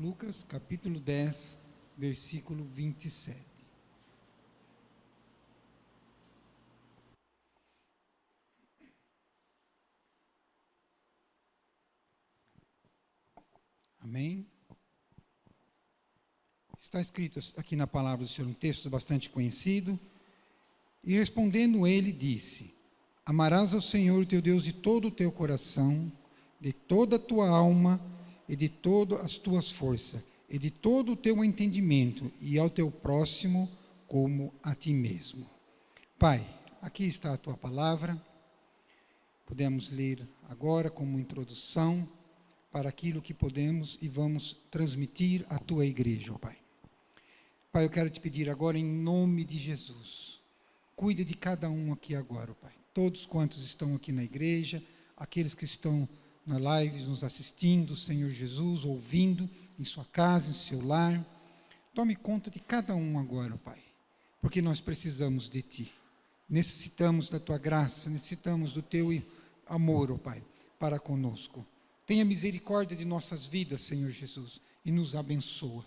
Lucas, capítulo 10, versículo 27. Amém? Está escrito aqui na palavra do Senhor, um texto bastante conhecido. E respondendo ele, disse: Amarás ao Senhor teu Deus de todo o teu coração, de toda a tua alma, e de todas as tuas forças, e de todo o teu entendimento, e ao teu próximo como a ti mesmo. Pai, aqui está a tua palavra. Podemos ler agora como introdução para aquilo que podemos e vamos transmitir à tua igreja, Pai. Pai, eu quero te pedir agora em nome de Jesus, cuide de cada um aqui agora, Pai. Todos quantos estão aqui na igreja, aqueles que estão na live nos assistindo, Senhor Jesus, ouvindo em sua casa, em seu lar. Tome conta de cada um agora, Pai, porque nós precisamos de Ti. Necessitamos da Tua graça, necessitamos do Teu amor, ó Pai, para conosco. Tenha misericórdia de nossas vidas, Senhor Jesus, e nos abençoa.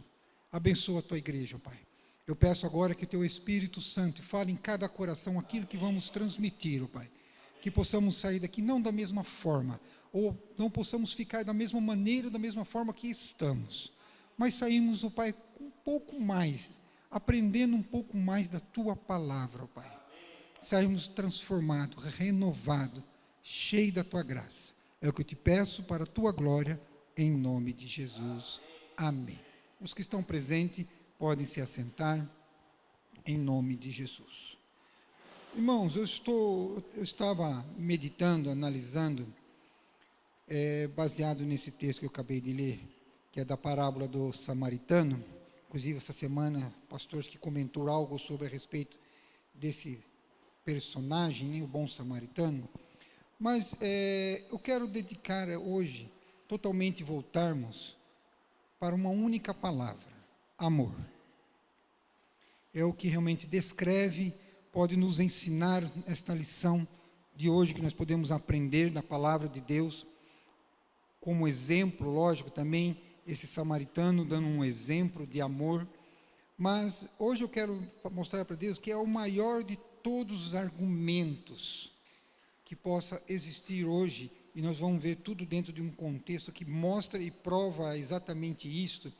Abençoa a Tua igreja, ó Pai. Eu peço agora que Teu Espírito Santo fale em cada coração aquilo que vamos transmitir, ó Pai. Que possamos sair daqui não da mesma forma, ou não possamos ficar da mesma maneira, da mesma forma que estamos, mas saímos, ó Pai, um pouco mais, aprendendo um pouco mais da Tua palavra, ó Pai. Saímos transformados, renovados, cheios da Tua graça. É o que eu te peço para a Tua glória, em nome de Jesus. Amém. Os que estão presentes podem se assentar, em nome de Jesus. Irmãos, eu estava meditando, analisando, baseado nesse texto que eu acabei de ler, que é da parábola do samaritano. Inclusive, essa semana, o pastor que comentou algo sobre a respeito desse personagem, né, o bom samaritano. Mas eu quero dedicar hoje, totalmente voltarmos para uma única palavra: amor. É o que realmente descreve, pode nos ensinar esta lição de hoje, que nós podemos aprender da palavra de Deus, como exemplo, lógico, também, esse samaritano dando um exemplo de amor. Mas hoje eu quero mostrar para Deus que é o maior de todos os argumentos que possa existir hoje, e nós vamos ver tudo dentro de um contexto que mostra e prova exatamente isto,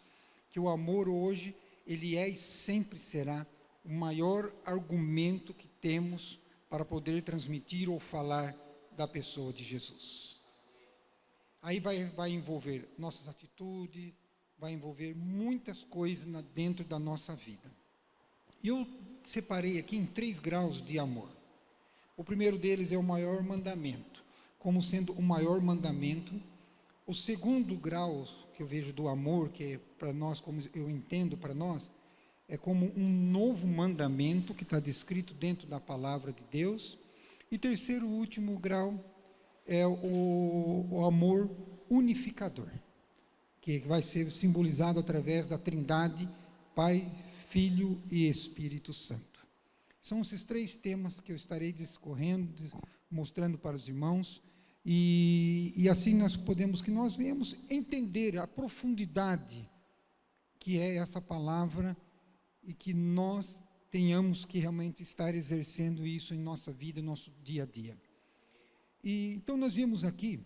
que o amor hoje, ele é e sempre será o maior argumento que temos para poder transmitir ou falar da pessoa de Jesus. Aí vai envolver nossas atitudes, vai envolver muitas coisas dentro da nossa vida. E eu separei aqui em 3 graus de amor. O primeiro deles é o maior mandamento, como sendo o maior mandamento. O segundo grau que eu vejo do amor, que é para nós, como eu entendo para nós, é como um novo mandamento que está descrito dentro da palavra de Deus. E terceiro, último grau, é o amor unificador, que vai ser simbolizado através da Trindade, Pai, Filho e Espírito Santo. São esses 3 temas que eu estarei discorrendo, mostrando para os irmãos, e assim nós venhamos entender a profundidade que é essa palavra, e que nós tenhamos que realmente estar exercendo isso em nossa vida, em nosso dia a dia. E então nós vimos aqui,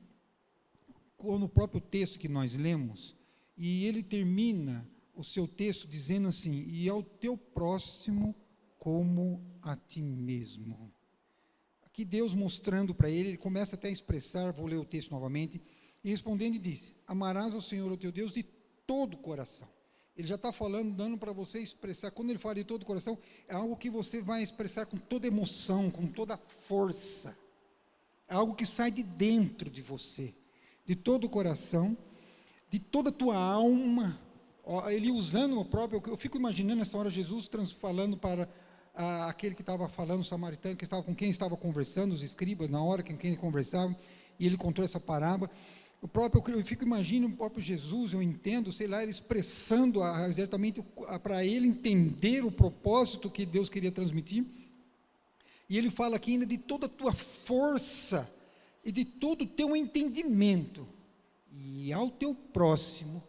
no próprio texto que nós lemos, e ele termina o seu texto dizendo assim: e ao teu próximo como a ti mesmo. Aqui Deus mostrando para ele começa até a expressar, vou ler o texto novamente, e respondendo e disse: amarás ao Senhor o teu Deus de todo o coração. Ele já está falando, dando para você expressar. Quando ele fala de todo o coração, é algo que você vai expressar com toda emoção, com toda força. É algo que sai de dentro de você, de todo o coração, de toda a tua alma. Ele usando o próprio, eu fico imaginando nessa hora Jesus falando para aquele que estava falando, o samaritano, com quem estava conversando, os escribas, na hora com quem ele conversava, e ele contou essa parábola. Eu fico imaginando o próprio Jesus, eu entendo, sei lá, ele expressando exatamente para ele entender o propósito que Deus queria transmitir. E ele fala aqui ainda de toda a tua força e de todo o teu entendimento, e ao teu próximo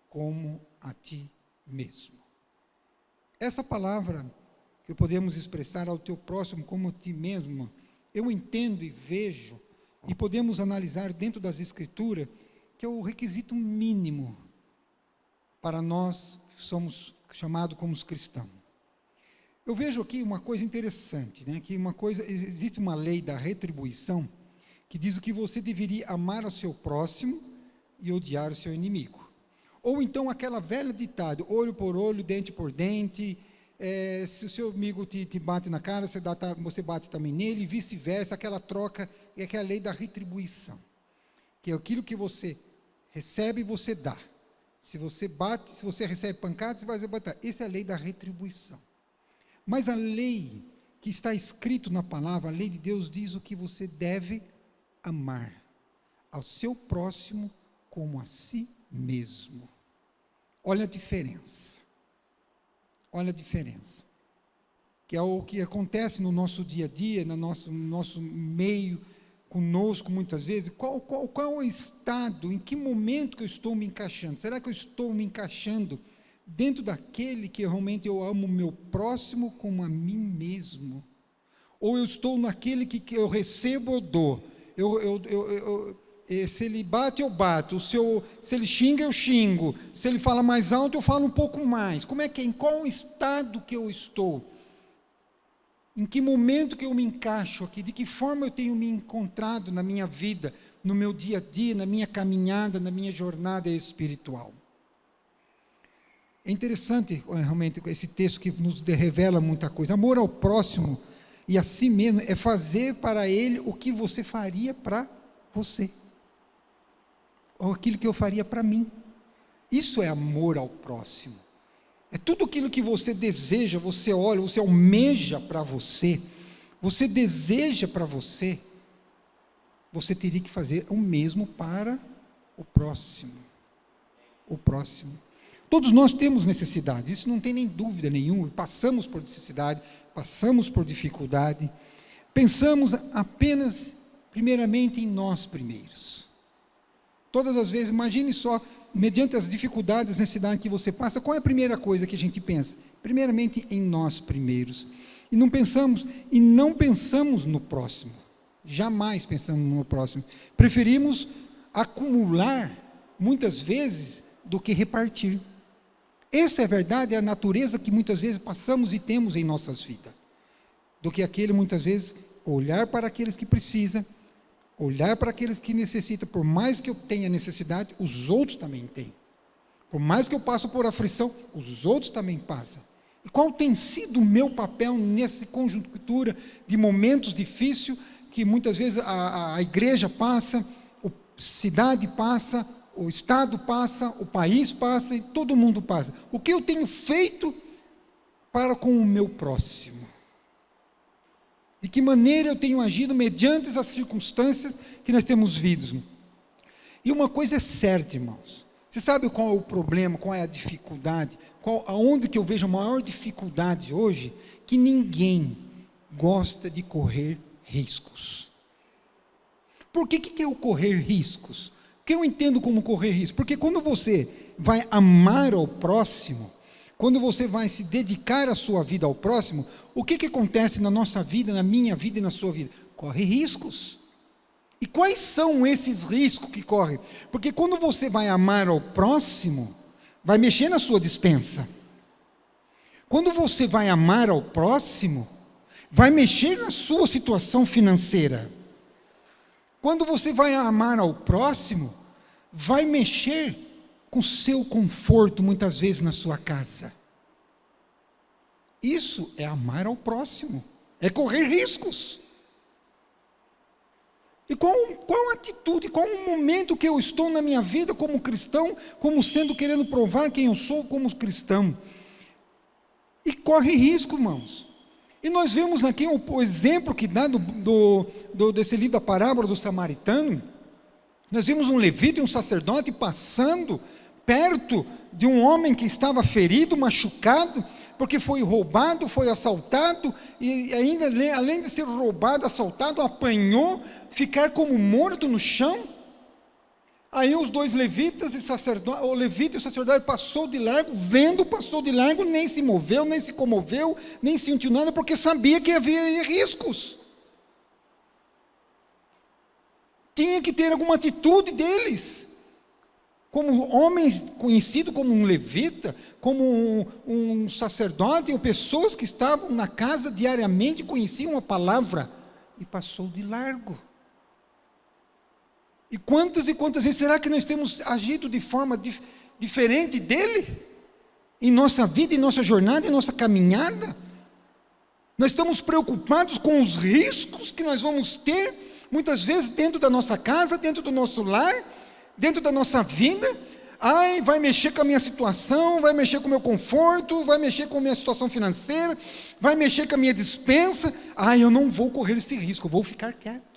como a ti mesmo. Essa palavra que podemos expressar ao teu próximo como a ti mesmo, eu entendo e vejo, e podemos analisar dentro das Escrituras, que é o requisito mínimo para nós que somos chamados como cristãos. Eu vejo aqui uma coisa interessante, né? Que existe uma lei da retribuição, que diz que você deveria amar o seu próximo e odiar o seu inimigo. Ou então aquela velha ditado, olho por olho, dente por dente, se o seu amigo te bate na cara, você bate também nele, e vice-versa, aquela troca, é que é a lei da retribuição, que é aquilo que você recebe, você dá. Se você bate, se você recebe pancada, você vai bater. Essa é a lei da retribuição. Mas a lei que está escrito na palavra, a lei de Deus diz o que você deve amar ao seu próximo como a si mesmo. Olha a diferença. Olha a diferença. Que é o que acontece no nosso dia a dia, no nosso meio, conosco muitas vezes. Qual é o estado, em que momento que eu estou me encaixando? Será que eu estou me encaixando dentro daquele que realmente eu amo o meu próximo como a mim mesmo? Ou eu estou naquele que eu recebo, eu dou? Se ele bate, eu bato. Se ele xinga, eu xingo. Se ele fala mais alto, eu falo um pouco mais. Em qual estado que eu estou? Em que momento que eu me encaixo aqui? De que forma eu tenho me encontrado na minha vida, no meu dia a dia, na minha caminhada, na minha jornada espiritual? É interessante realmente esse texto que nos revela muita coisa. Amor ao próximo e a si mesmo é fazer para ele o que você faria para você, ou aquilo que eu faria para mim. Isso é amor ao próximo. É tudo aquilo que você deseja, você olha, você almeja para você, você deseja para você, você teria que fazer o mesmo para o próximo. O próximo. Todos nós temos necessidade, isso não tem nem dúvida nenhuma, passamos por necessidade, passamos por dificuldade, pensamos apenas, primeiramente, em nós primeiros. Todas as vezes, imagine só, mediante as dificuldades, as necessidades que você passa, qual é a primeira coisa que a gente pensa? Primeiramente, em nós primeiros. E não pensamos no próximo, jamais pensamos no próximo. Preferimos acumular, muitas vezes, do que repartir. Essa é a verdade, é a natureza que muitas vezes passamos e temos em nossas vidas. Do que muitas vezes, olhar para aqueles que precisam, olhar para aqueles que necessitam. Por mais que eu tenha necessidade, os outros também têm. Por mais que eu passe por aflição, os outros também passam. E qual tem sido o meu papel nessa conjuntura de momentos difíceis, que muitas vezes a igreja passa, a cidade passa, o Estado passa, o país passa e todo mundo passa. O que eu tenho feito para com o meu próximo? De que maneira eu tenho agido mediante as circunstâncias que nós temos visto? E uma coisa é certa, irmãos. Você sabe qual é o problema, qual é a dificuldade? Aonde que eu vejo a maior dificuldade hoje? Que ninguém gosta de correr riscos. Por que é o correr riscos? O que eu entendo como correr riscos? Porque quando você vai amar ao próximo, quando você vai se dedicar a sua vida ao próximo, o que acontece na nossa vida, na minha vida e na sua vida? Corre riscos. E quais são esses riscos que correm? Porque quando você vai amar ao próximo, vai mexer na sua despensa. Quando você vai amar ao próximo, vai mexer na sua situação financeira. Quando você vai amar ao próximo, vai mexer com o seu conforto, muitas vezes na sua casa. Isso é amar ao próximo, é correr riscos. E qual a atitude, qual o momento que eu estou na minha vida como cristão, como sendo querendo provar quem eu sou como cristão? E corre risco, irmãos. E nós vemos aqui o exemplo que dá desse livro da parábola do samaritano. Nós vimos um levita e um sacerdote passando perto de um homem que estava ferido, machucado, porque foi roubado, foi assaltado, e ainda, além de ser roubado, assaltado, apanhou, ficar como morto no chão. Aí os dois levitas e sacerdote, o levita e o sacerdote passou de largo, passou de largo, nem se moveu, nem se comoveu, nem sentiu nada, porque sabia que havia riscos. Tinha que ter alguma atitude deles, como homens conhecidos como um levita, como um sacerdote, ou pessoas que estavam na casa diariamente, conheciam a palavra, e passou de largo. E quantas vezes será que nós temos agido de forma diferente dele? Em nossa vida, em nossa jornada, em nossa caminhada? Nós estamos preocupados com os riscos que nós vamos ter, muitas vezes dentro da nossa casa, dentro do nosso lar, dentro da nossa vida. Ai, vai mexer com a minha situação, vai mexer com o meu conforto, vai mexer com a minha situação financeira, vai mexer com a minha despensa. Ai, eu não vou correr esse risco, eu vou ficar quieto.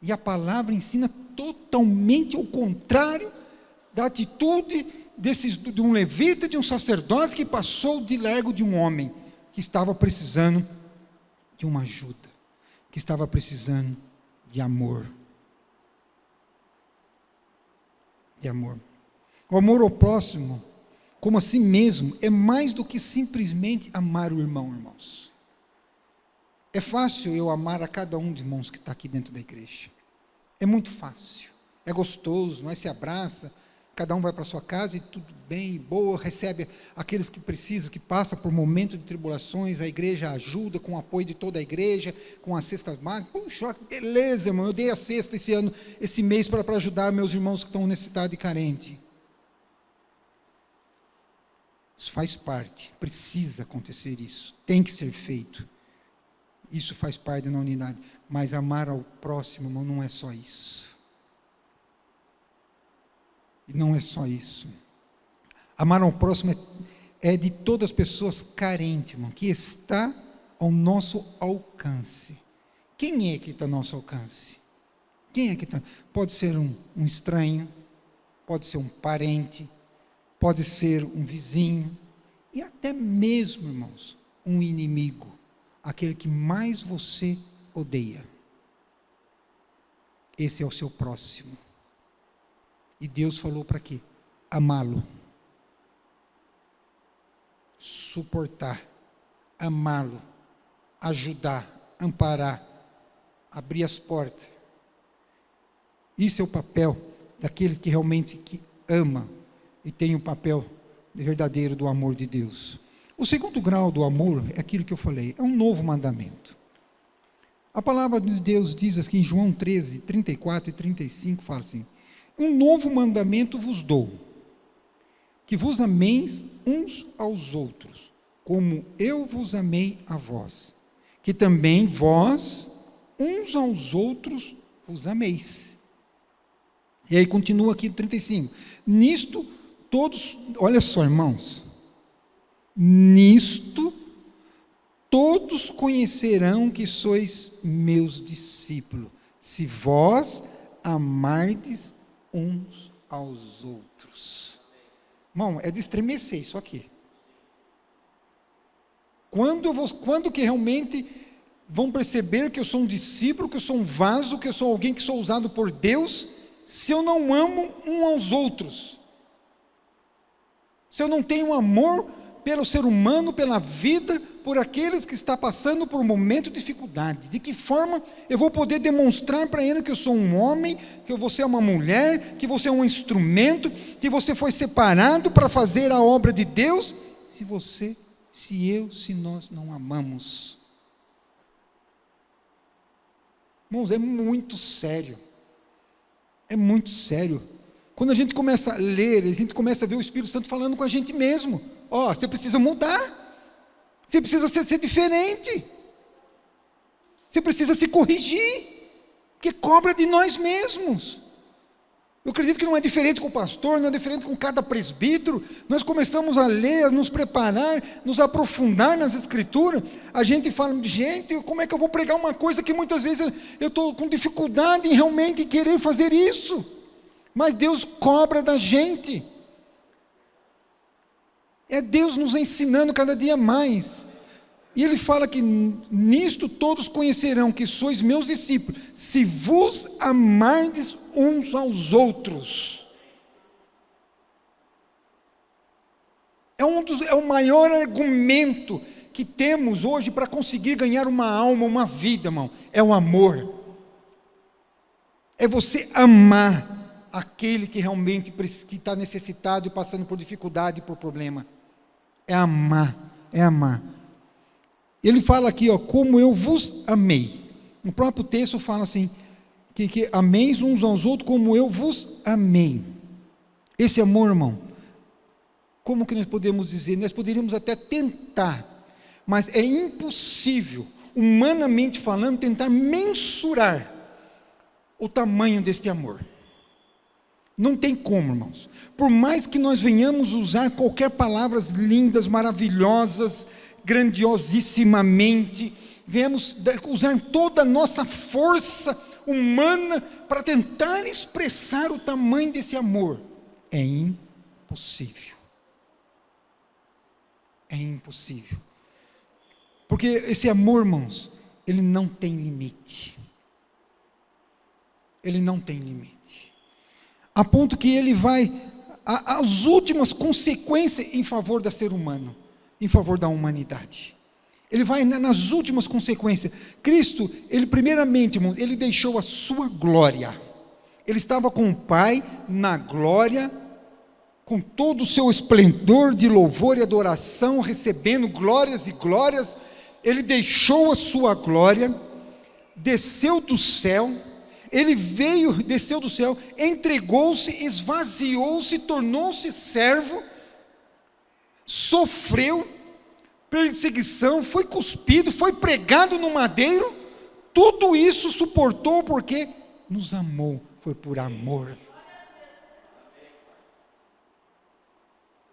E a palavra ensina totalmente o contrário da atitude de um levita, de um sacerdote que passou de largo de um homem que estava precisando de uma ajuda, que estava precisando de amor. De amor. O amor ao próximo, como a si mesmo, é mais do que simplesmente amar o irmão, irmãos. É fácil eu amar a cada um dos irmãos que está aqui dentro da igreja. É muito fácil. É gostoso, nós se abraça, cada um vai para a sua casa e tudo bem, boa, recebe aqueles que precisam, que passam por momentos de tribulações, a igreja ajuda com o apoio de toda a igreja, com as cestas básicas. Puxa, beleza, irmão, eu dei a cesta esse mês para ajudar meus irmãos que estão necessitados e carentes. Isso faz parte, precisa acontecer isso, tem que ser feito. Isso faz parte da unidade. Mas amar ao próximo, irmão, não é só isso. E não é só isso. Amar ao próximo é de todas as pessoas carentes, irmão, que está ao nosso alcance. Quem é que está ao nosso alcance? Quem é que está? Pode ser um estranho, pode ser um parente, pode ser um vizinho, e até mesmo, irmãos, um inimigo, aquele que mais você odeia. Esse é o seu próximo. E Deus falou para quê? Amá-lo. Suportar. Amá-lo. Ajudar. Amparar. Abrir as portas. Isso é o papel daqueles que realmente ama e tem o papel verdadeiro do amor de Deus. O segundo grau do amor é aquilo que eu falei, é um novo mandamento. A palavra de Deus diz aqui em João 13, 34 e 35, fala assim: um novo mandamento vos dou, que vos ameis uns aos outros, como eu vos amei a vós, que também vós, uns aos outros, vos ameis. E aí continua aqui no 35, nisto todos, olha só, irmãos, nisto todos conhecerão que sois meus discípulos, se vós amardes uns aos outros. Irmão, é de estremecer isso aqui. Quando que realmente vão perceber que eu sou um discípulo, que eu sou um vaso, que eu sou alguém que sou usado por Deus, se eu não amo um aos outros? Se eu não tenho amor pelo ser humano, pela vida, por aqueles que estão passando por um momento de dificuldade, de que forma eu vou poder demonstrar para ele que eu sou um homem, que você é uma mulher, que você é um instrumento, que você foi separado para fazer a obra de Deus, se nós não amamos? Irmãos, é muito sério, quando a gente começa a ler, a gente começa a ver o Espírito Santo falando com a gente mesmo. Você precisa mudar, você precisa ser diferente, você precisa se corrigir, porque cobra de nós mesmos. Eu acredito que não é diferente com o pastor, não é diferente com cada presbítero. Nós começamos a ler, a nos preparar, nos aprofundar nas escrituras, a gente fala, gente, como é que eu vou pregar uma coisa que muitas vezes eu estou com dificuldade em realmente querer fazer isso, mas Deus cobra da gente. É Deus nos ensinando cada dia mais. E ele fala que nisto todos conhecerão que sois meus discípulos, se vos amardes uns aos outros. É o maior argumento que temos hoje para conseguir ganhar uma alma, uma vida, irmão. É o amor. É você amar aquele que realmente que está necessitado e passando por dificuldade e por problema. É amar, é amar. Ele fala aqui, ó, como eu vos amei. No próprio texto fala assim, que ameis uns aos outros como eu vos amei. Esse amor, irmão, como que nós podemos dizer? Nós poderíamos até tentar, mas é impossível, humanamente falando, tentar mensurar o tamanho deste amor. Não tem como, irmãos. Por mais que nós venhamos usar qualquer palavras lindas, maravilhosas, grandiosissimamente, venhamos usar toda a nossa força humana para tentar expressar o tamanho desse amor, é impossível. É impossível. Porque esse amor, irmãos, ele não tem limite. Ele não tem limite. A ponto que ele vai às últimas consequências em favor do ser humano, em favor da humanidade. Ele vai nas últimas consequências. Cristo, ele primeiramente, irmão, ele deixou a sua glória. Ele estava com o Pai na glória, com todo o seu esplendor de louvor e adoração, recebendo glórias e glórias. Ele deixou a sua glória, desceu do céu. Ele veio, desceu do céu, entregou-se, esvaziou-se, tornou-se servo, sofreu perseguição, foi cuspido, foi pregado no madeiro. Tudo isso suportou porque nos amou, foi por amor.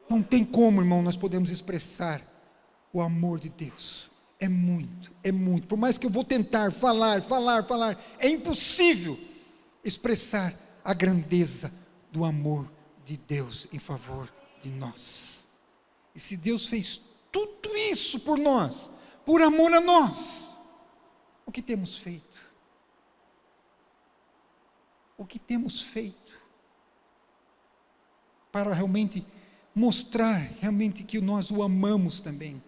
Não tem como, irmão, nós podemos expressar o amor de Deus. É muito, é muito. Por mais que eu vou tentar falar, é impossível expressar a grandeza do amor de Deus em favor de nós. E se Deus fez tudo isso por nós, por amor a nós, o que temos feito? O que temos feito para realmente mostrar realmente que nós o amamos também?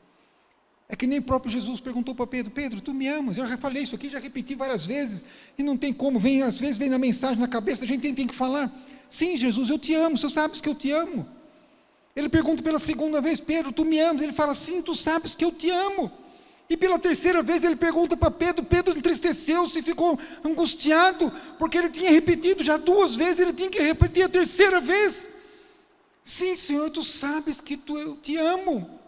É que nem o próprio Jesus perguntou para Pedro: Pedro, tu me amas? Eu já falei isso aqui, já repeti várias vezes, e não tem como, às vezes vem na mensagem na cabeça, a gente tem que falar: sim, Jesus, eu te amo, você sabes que eu te amo. Ele pergunta pela segunda vez: Pedro, tu me amas? Ele fala: sim, tu sabes que eu te amo. E pela terceira vez ele pergunta para Pedro, Pedro entristeceu-se, ficou angustiado, porque ele tinha repetido já 2 vezes, ele tinha que repetir a terceira vez: sim, Senhor, tu sabes que eu te amo.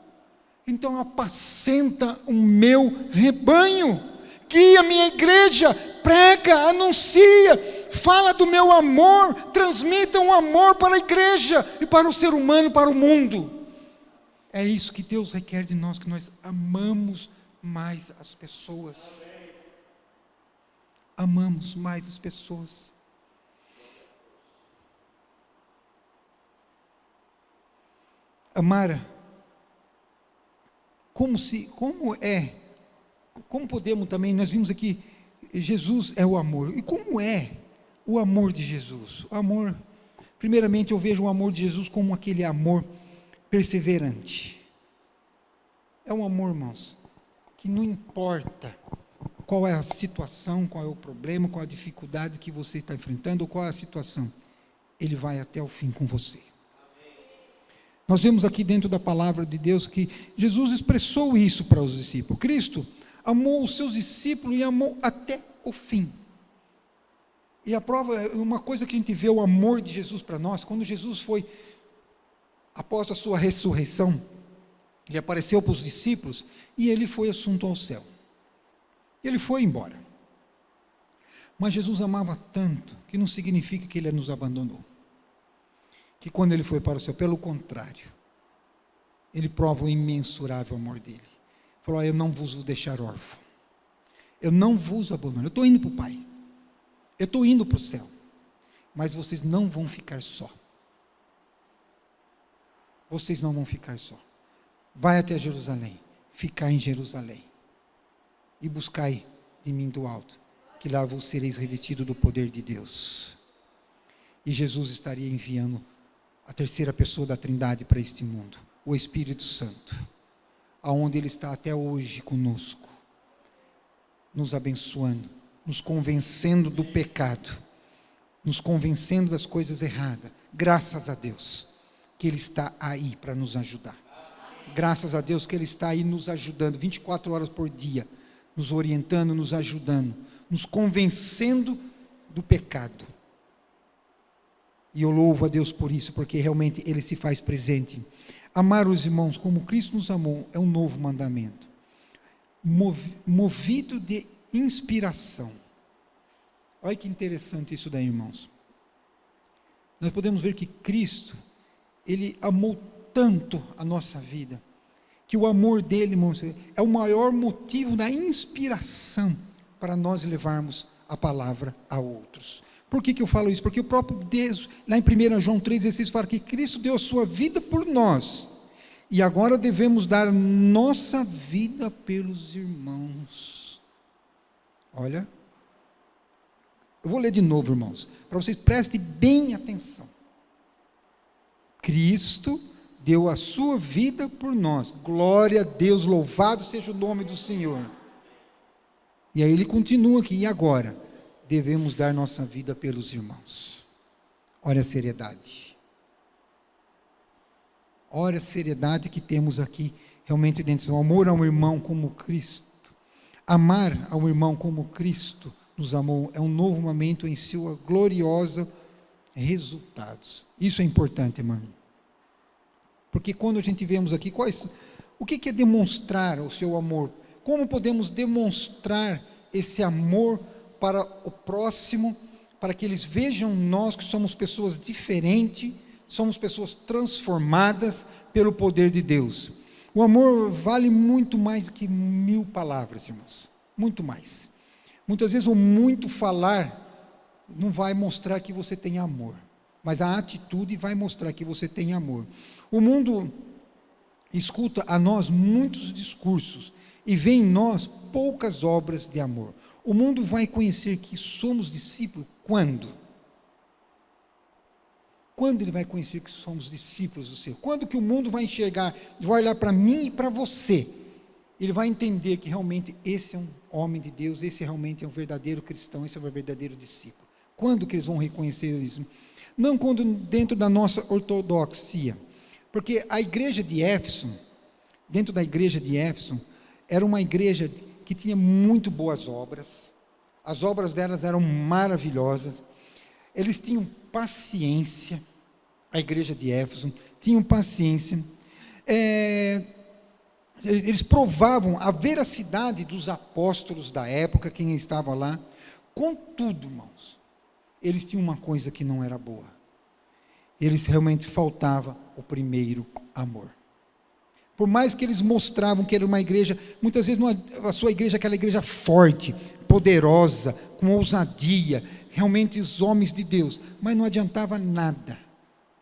Então apacenta o meu rebanho, que a minha igreja prega, anuncia, fala do meu amor, transmita um amor para a igreja e para o ser humano, para o mundo. É isso que Deus requer de nós, que nós amamos mais as pessoas. Amamos mais as pessoas. Amar, como podemos também, nós vimos aqui, Jesus é o amor. E como é o amor de Jesus? O amor, primeiramente eu vejo o amor de Jesus como aquele amor perseverante. É um amor, irmãos, que não importa qual é a situação, qual é o problema, qual a dificuldade que você está enfrentando, ou qual é a situação, Ele vai até o fim com você. Nós vemos aqui dentro da palavra de Deus que Jesus expressou isso para os discípulos. Cristo amou os seus discípulos e amou até o fim. E a prova, uma coisa que a gente vê o amor de Jesus para nós, quando Jesus foi, após a sua ressurreição, ele apareceu para os discípulos e ele foi assunto ao céu. Ele foi embora. Mas Jesus amava tanto, que não significa que ele nos abandonou. Que quando ele foi para o céu, pelo contrário, ele prova o imensurável amor dele. Falou: eu não vos vou deixar órfão, eu não vos abandono, eu estou indo para o Pai, eu estou indo para o céu, mas vocês não vão ficar só. Vocês não vão ficar só. Vai até Jerusalém, ficai em Jerusalém, e buscai de mim do alto, que lá vos sereis revestido do poder de Deus. E Jesus estaria enviando a terceira pessoa da Trindade para este mundo, o Espírito Santo, aonde Ele está até hoje conosco, nos abençoando, nos convencendo do pecado, nos convencendo das coisas erradas. Graças a Deus que Ele está aí para nos ajudar. Graças a Deus que Ele está aí nos ajudando, 24 horas por dia, nos orientando, nos ajudando, nos convencendo do pecado. E eu louvo a Deus por isso, porque realmente Ele se faz presente. Amar os irmãos como Cristo nos amou é um novo mandamento, movido de inspiração. Olha que interessante isso daí, irmãos. Nós podemos ver que Cristo, Ele amou tanto a nossa vida, que o amor dele, irmãos, é o maior motivo da inspiração para nós levarmos a palavra a outros. Por que eu falo isso? Porque o próprio Deus, lá em 1 João 3,16, fala que Cristo deu a sua vida por nós, e agora devemos dar nossa vida pelos irmãos. Olha, eu vou ler de novo, irmãos, para vocês prestem bem atenção. Cristo deu a sua vida por nós. Glória a Deus, louvado seja o nome do Senhor. E aí ele continua aqui, e agora? Devemos dar nossa vida pelos irmãos. Olha a seriedade. Olha a seriedade que temos aqui, realmente dentro do amor ao irmão como Cristo. Amar ao irmão como Cristo nos amou, é um novo momento em sua gloriosa resultados. Isso é importante, irmão. Porque quando a gente vemos aqui, o que é demonstrar o seu amor? Como podemos demonstrar esse amor para o próximo, para que eles vejam nós que somos pessoas diferentes, somos pessoas transformadas pelo poder de Deus. O amor vale muito mais que 1000 palavras, irmãos, muito mais. Muitas vezes o muito falar não vai mostrar que você tem amor, mas a atitude vai mostrar que você tem amor. O mundo escuta a nós muitos discursos e vê em nós poucas obras de amor. O mundo vai conhecer que somos discípulos quando? Quando ele vai conhecer que somos discípulos do Senhor? Quando que o mundo vai enxergar, vai olhar para mim e para você? Ele vai entender que realmente esse é um homem de Deus, esse realmente é um verdadeiro cristão, esse é um verdadeiro discípulo. Quando que eles vão reconhecer isso? Não quando dentro da nossa ortodoxia. Porque a igreja de Éfeso, dentro da igreja de Éfeso, era uma igreja que tinha muito boas obras, as obras delas eram maravilhosas, eles tinham paciência, a igreja de Éfeso, tinham paciência, eles provavam a veracidade dos apóstolos da época, quem estava lá. Contudo, irmãos, eles tinham uma coisa que não era boa, eles realmente faltava o primeiro amor. Por mais que eles mostravam que era uma igreja, muitas vezes a sua igreja, aquela igreja forte, poderosa, com ousadia, realmente os homens de Deus, mas não adiantava nada,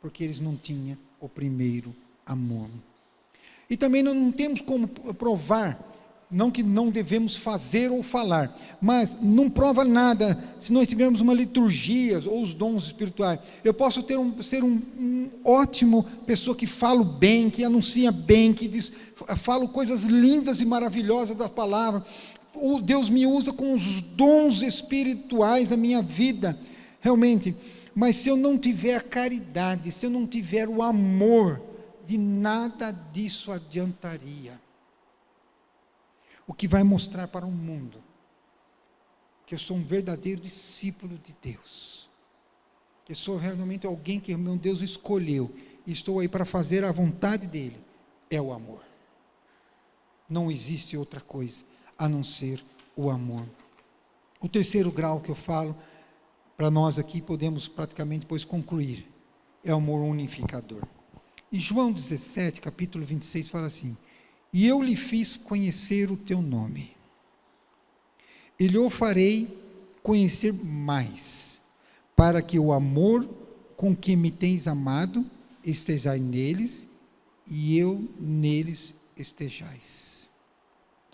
porque eles não tinham o primeiro amor. E também não temos como provar, não que não devemos fazer ou falar, mas não prova nada se nós tivermos uma liturgia ou os dons espirituais. Eu posso ser um ótimo pessoa que falo bem, que anuncia bem, que falo coisas lindas e maravilhosas da palavra. Deus me usa com os dons espirituais na minha vida, realmente. Mas se eu não tiver a caridade, se eu não tiver o amor, de nada disso adiantaria. O que vai mostrar para o mundo que eu sou um verdadeiro discípulo de Deus, que eu sou realmente alguém que meu Deus escolheu, e estou aí para fazer a vontade dEle, é o amor. Não existe outra coisa a não ser o amor. O terceiro grau que eu falo, para nós aqui podemos praticamente depois concluir, é o amor unificador. E João 17, capítulo 26, fala assim: e eu lhe fiz conhecer o teu nome, e lhe o farei conhecer mais, para que o amor com que me tens amado esteja neles, e eu neles estejais.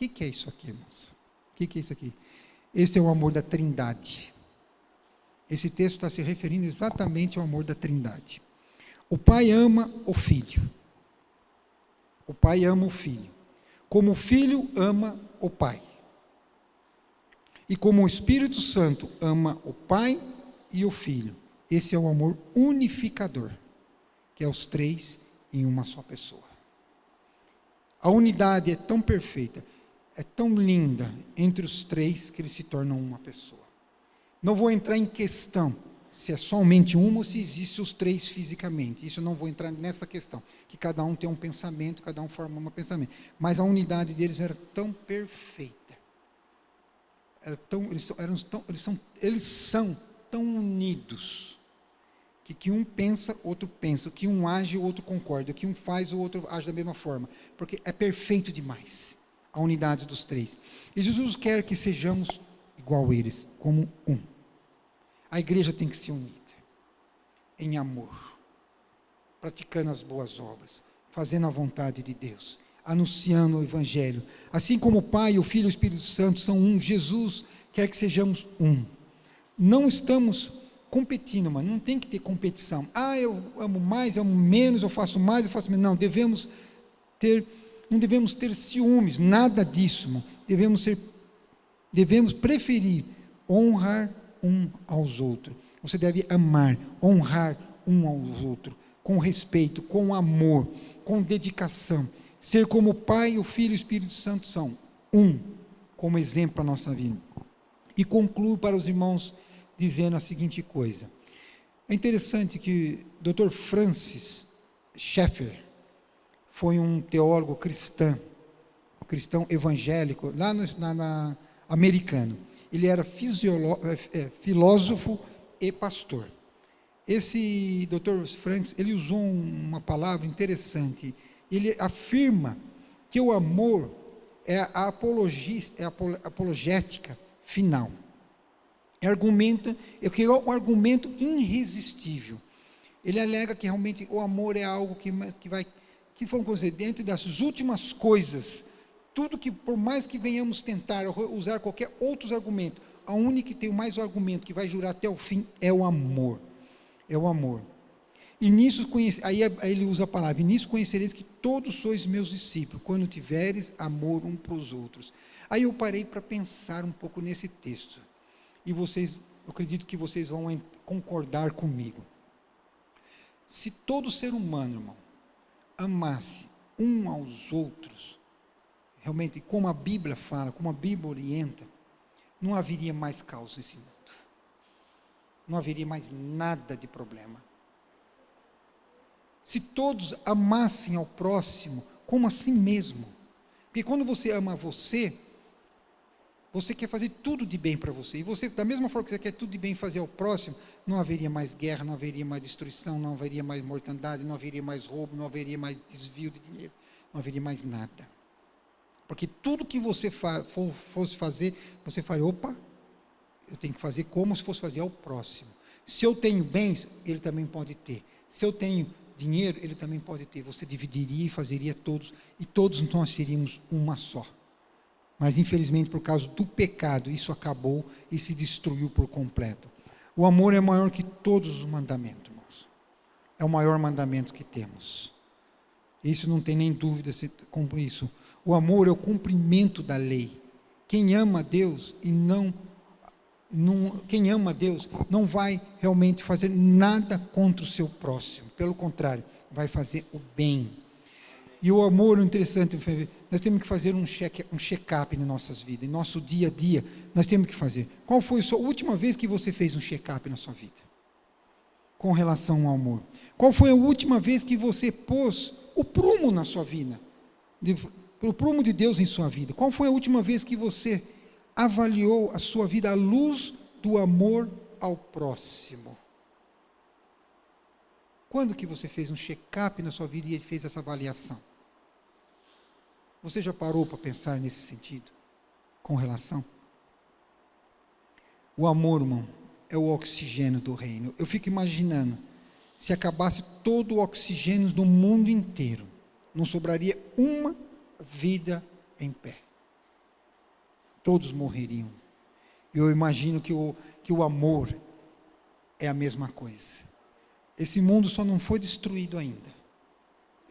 que é isso aqui, irmãos? O que é isso aqui? Esse é o amor da Trindade. Esse texto está se referindo exatamente ao amor da Trindade. O Pai ama o Filho. O Pai ama o Filho. Como o Filho ama o Pai. E como o Espírito Santo ama o Pai e o Filho. Esse é o amor unificador, que é os três em uma só pessoa. A unidade é tão perfeita, é tão linda entre os três que eles se tornam uma pessoa. Não vou entrar em questão se é somente uma ou se existem os três fisicamente. Isso eu não vou entrar nessa questão, que cada um tem um pensamento, cada um forma um pensamento. Mas a unidade deles era tão perfeita. Eles são tão unidos, que um pensa, outro pensa, que um age, o outro concorda, que um faz, o outro age da mesma forma, porque é perfeito demais, a unidade dos três. E Jesus quer que sejamos igual a eles, como um. A igreja tem que ser unida, em amor, praticando as boas obras, fazendo a vontade de Deus, anunciando o Evangelho. Assim como o Pai, o Filho e o Espírito Santo são um, Jesus quer que sejamos um. Não estamos competindo, mas não tem que ter competição. Eu amo mais, eu amo menos, eu faço mais, eu faço menos. Não, não devemos ter ciúmes, nada disso, irmão. Devemos preferir honrar um aos outros. Você deve amar, honrar um ao outro, com respeito, com amor, com dedicação. Ser como o Pai, o Filho e o Espírito Santo são um, como exemplo para a nossa vida. E concluo para os irmãos dizendo a seguinte coisa. É interessante que o Dr. Francis Schaeffer foi um teólogo cristão evangélico, lá americano. Ele era filósofo e pastor. Esse Dr. Francis, ele usou uma palavra interessante. Ele afirma que o amor é a apologética final. Argumenta, que é um argumento irresistível. Ele alega que realmente o amor é algo que vamos dizer, dentro das últimas coisas, tudo que, por mais que venhamos tentar usar qualquer outro argumento, a única que tem mais o argumento que vai durar até o fim é o amor. É o amor. E nisso aí ele usa a palavra, e nisso conhecereis que todos sois meus discípulos, quando tiveres amor um para os outros. Aí eu parei para pensar um pouco nesse texto, e eu acredito que vocês vão concordar comigo. Se todo ser humano, irmão, amasse um aos outros, realmente, como a Bíblia fala, como a Bíblia orienta, não haveria mais caos nesse mundo. Não haveria mais nada de problema. Se todos amassem ao próximo como a si mesmo, porque quando você ama você quer fazer tudo de bem para você, e você, da mesma forma que você quer tudo de bem fazer ao próximo, não haveria mais guerra, não haveria mais destruição, não haveria mais mortandade, não haveria mais roubo, não haveria mais desvio de dinheiro, não haveria mais nada, porque tudo que você fosse fazer, você faria, opa, eu tenho que fazer como se fosse fazer ao próximo. Se eu tenho bens, ele também pode ter. Se eu tenho dinheiro, ele também pode ter. Você dividiria e fazeria todos, e todos nós seríamos uma só. Mas infelizmente, por causa do pecado, isso acabou e se destruiu por completo. O amor é maior que todos os mandamentos, irmãos. É o maior mandamento que temos. Isso não tem nem dúvida se cumpre isso. O amor é o cumprimento da lei. Quem ama a Deus quem ama a Deus não vai realmente fazer nada contra o seu próximo, pelo contrário, vai fazer o bem. E o amor, interessante, nós temos que fazer um check-up nas nossas vidas, em nosso dia a dia, nós temos que fazer. Qual foi a última vez que você fez um check-up na sua vida? Com relação ao amor. Qual foi a última vez que você pôs o prumo na sua vida? O prumo de Deus em sua vida. Qual foi a última vez que você avaliou a sua vida à luz do amor ao próximo? Quando que você fez um check-up na sua vida e fez essa avaliação? Você já parou para pensar nesse sentido? Com relação? O amor, irmão, é o oxigênio do reino. Eu fico imaginando, se acabasse todo o oxigênio do mundo inteiro, não sobraria uma vida em pé. todos morreriam. Eu imagino que o amor é a mesma coisa. Esse mundo só não foi destruído ainda.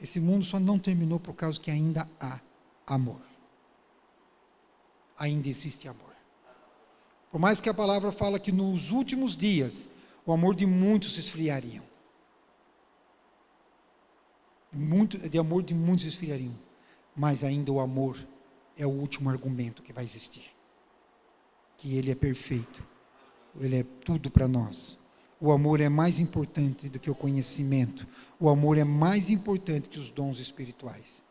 Esse mundo só não terminou por causa que ainda há amor. Ainda existe amor. Por mais que a palavra fala que nos últimos dias o amor de muitos se esfriaria. De amor de muitos se esfriariam. Mas ainda o amor é o último argumento que vai existir. Que Ele é perfeito. Ele é tudo para nós. O amor é mais importante do que o conhecimento. O amor é mais importante que os dons espirituais.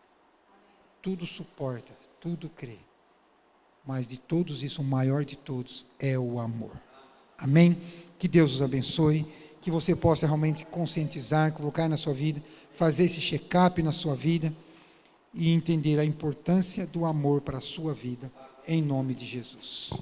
Tudo suporta, tudo crê. Mas de todos isso, o maior de todos é o amor. Amém? Que Deus os abençoe. Que você possa realmente conscientizar, colocar na sua vida, fazer esse check-up na sua vida e entender a importância do amor para a sua vida, em nome de Jesus.